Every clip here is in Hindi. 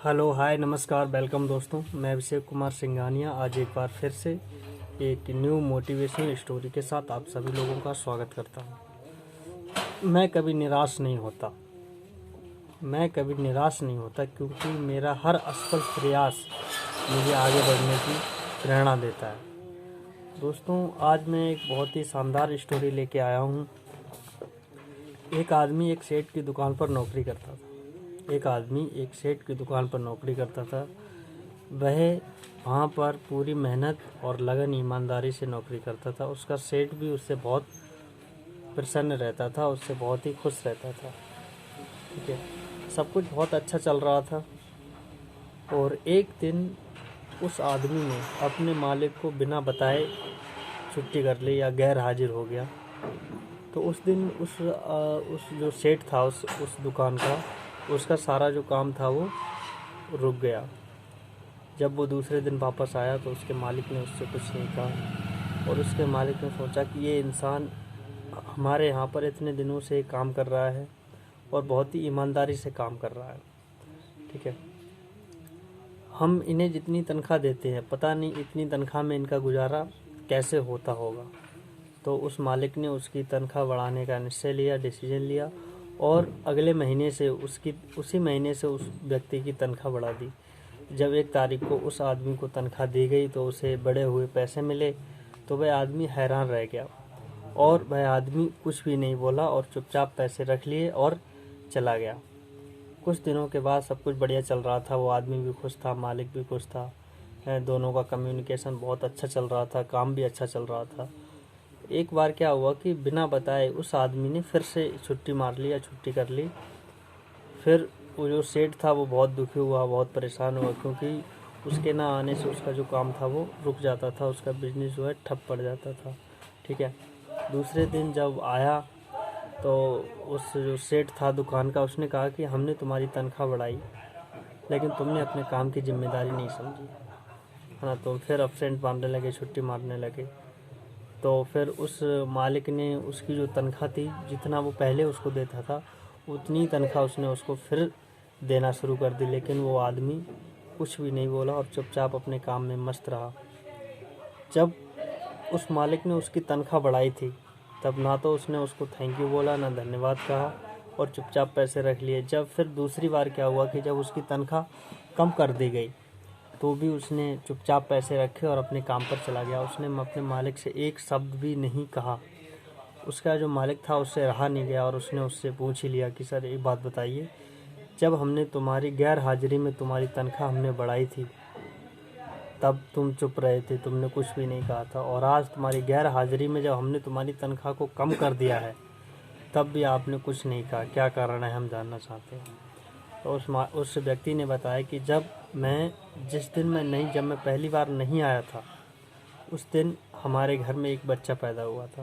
हेलो हाय नमस्कार वेलकम दोस्तों, मैं अभिषेक कुमार सिंघानिया आज एक बार फिर से एक न्यू मोटिवेशनल स्टोरी के साथ आप सभी लोगों का स्वागत करता हूं। मैं कभी निराश नहीं होता क्योंकि मेरा हर असफल प्रयास मुझे आगे बढ़ने की प्रेरणा देता है। दोस्तों, आज मैं एक बहुत ही शानदार स्टोरी लेके आया हूं। एक आदमी एक सेठ की दुकान पर नौकरी करता था। वह वहाँ पर पूरी मेहनत और लगन ईमानदारी से नौकरी करता था। उसका सेठ भी उससे बहुत प्रसन्न रहता था, उससे बहुत ही खुश रहता था। ठीक है, सब कुछ बहुत अच्छा चल रहा था। और एक दिन उस आदमी ने अपने मालिक को बिना बताए छुट्टी कर ली या गैर हाजिर हो गया। तो उस दिन उस जो सेठ था उस दुकान का, उसका सारा जो काम था वो रुक गया। जब वो दूसरे दिन वापस आया तो उसके मालिक ने उससे कुछ नहीं कहा और उसके मालिक ने सोचा कि ये इंसान हमारे यहाँ पर इतने दिनों से काम कर रहा है और बहुत ही ईमानदारी से काम कर रहा है। ठीक है, हम इन्हें जितनी तनख्वाह देते हैं, पता नहीं इतनी तनख्वाह में इनका गुजारा कैसे होता होगा। तो उस मालिक ने उसकी तनख्वाह बढ़ाने का डिसीजन लिया और अगले महीने से उसी महीने से उस व्यक्ति की तनख्वाह बढ़ा दी। जब 1 तारीख को उस आदमी को तनख्वाह दी गई तो उसे बढ़े हुए पैसे मिले तो वह आदमी हैरान रह गया और वह आदमी कुछ भी नहीं बोला और चुपचाप पैसे रख लिए और चला गया। कुछ दिनों के बाद सब कुछ बढ़िया चल रहा था, वो आदमी भी खुश था, मालिक भी खुश था, दोनों का कम्युनिकेशन बहुत अच्छा चल रहा था, काम भी अच्छा चल रहा था। एक बार क्या हुआ कि बिना बताए उस आदमी ने फिर से छुट्टी कर ली। फिर वो जो सेठ था वो बहुत दुखी हुआ, बहुत परेशान हुआ, क्योंकि उसके ना आने से उसका जो काम था वो रुक जाता था, उसका बिजनेस जो है ठप पड़ जाता था। ठीक है, दूसरे दिन जब आया तो उस जो सेठ था दुकान का, उसने कहा कि हमने तुम्हारी तनख्वाह बढ़ाई लेकिन तुमने अपने काम की जिम्मेदारी नहीं समझी, है ना। तो फिर एब्सेंट मारने लगे, छुट्टी मारने लगे। तो फिर उस मालिक ने उसकी जो तनख्वाह थी, जितना वो पहले उसको देता था उतनी तनख्वाह उसने उसको फिर देना शुरू कर दी। लेकिन वो आदमी कुछ भी नहीं बोला और चुपचाप अपने काम में मस्त रहा। जब उस मालिक ने उसकी तनख्वाह बढ़ाई थी तब ना तो उसने उसको थैंक यू बोला, ना धन्यवाद कहा और चुपचाप पैसे रख लिए। जब फिर दूसरी बार क्या हुआ कि जब उसकी तनख्वाह कम कर दी गई तो भी उसने चुपचाप पैसे रखे और अपने काम पर चला गया। उसने अपने मालिक से एक शब्द भी नहीं कहा। उसका जो मालिक था उससे रहा नहीं गया और उसने उससे पूछ ही लिया कि सर एक बात बताइए, जब हमने तुम्हारी गैर हाजिरी में तुम्हारी तनख्वाह हमने बढ़ाई थी तब तुम चुप रहे थे, तुमने कुछ भी नहीं कहा था, और आज तुम्हारी गैर हाजिरी में जब हमने तुम्हारी तनख्वाह को कम कर दिया है तब भी आपने कुछ नहीं कहा, क्या कारण है, हम जानना चाहते हैं। तो उस व्यक्ति ने बताया कि जब मैं पहली बार नहीं आया था उस दिन हमारे घर में एक बच्चा पैदा हुआ था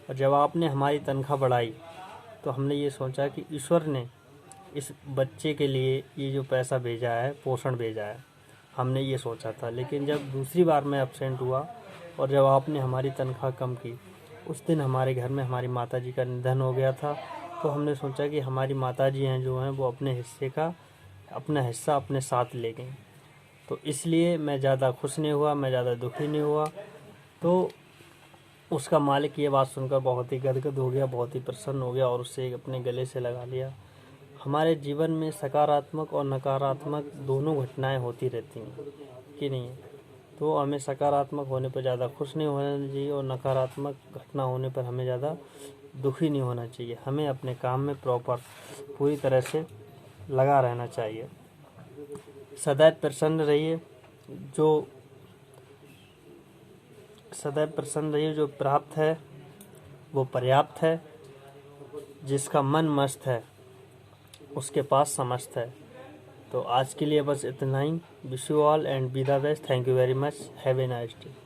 और जब आपने हमारी तनख्वाह बढ़ाई तो हमने ये सोचा कि ईश्वर ने इस बच्चे के लिए ये जो पैसा भेजा है, पोषण भेजा है, हमने ये सोचा था। लेकिन जब दूसरी बार मैं एब्सेंट हुआ और जब आपने हमारी तनख्वाह कम की, उस दिन हमारे घर में हमारी माताजी का निधन हो गया था। तो हमने सोचा कि हमारी माताजी हैं जो हैं वो अपना हिस्सा अपने साथ ले गई। तो इसलिए मैं ज़्यादा खुश नहीं हुआ, मैं ज़्यादा दुखी नहीं हुआ। तो उसका मालिक ये बात सुनकर बहुत ही गदगद हो गया, बहुत ही प्रसन्न हो गया और उससे अपने गले से लगा लिया। हमारे जीवन में सकारात्मक और नकारात्मक दोनों घटनाएं होती रहती हैं कि नहीं। तो हमें सकारात्मक होने पर ज़्यादा खुश नहीं होना चाहिए और नकारात्मक घटना होने पर हमें ज़्यादा दुखी नहीं होना चाहिए। हमें अपने काम में पूरी तरह से लगा रहना चाहिए। सदैव प्रसन्न रहिए, जो प्राप्त है वो पर्याप्त है, जिसका मन मस्त है उसके पास समस्त है। तो आज के लिए बस इतना ही। Wish you all and be the best. Thank you very much. Have a nice day.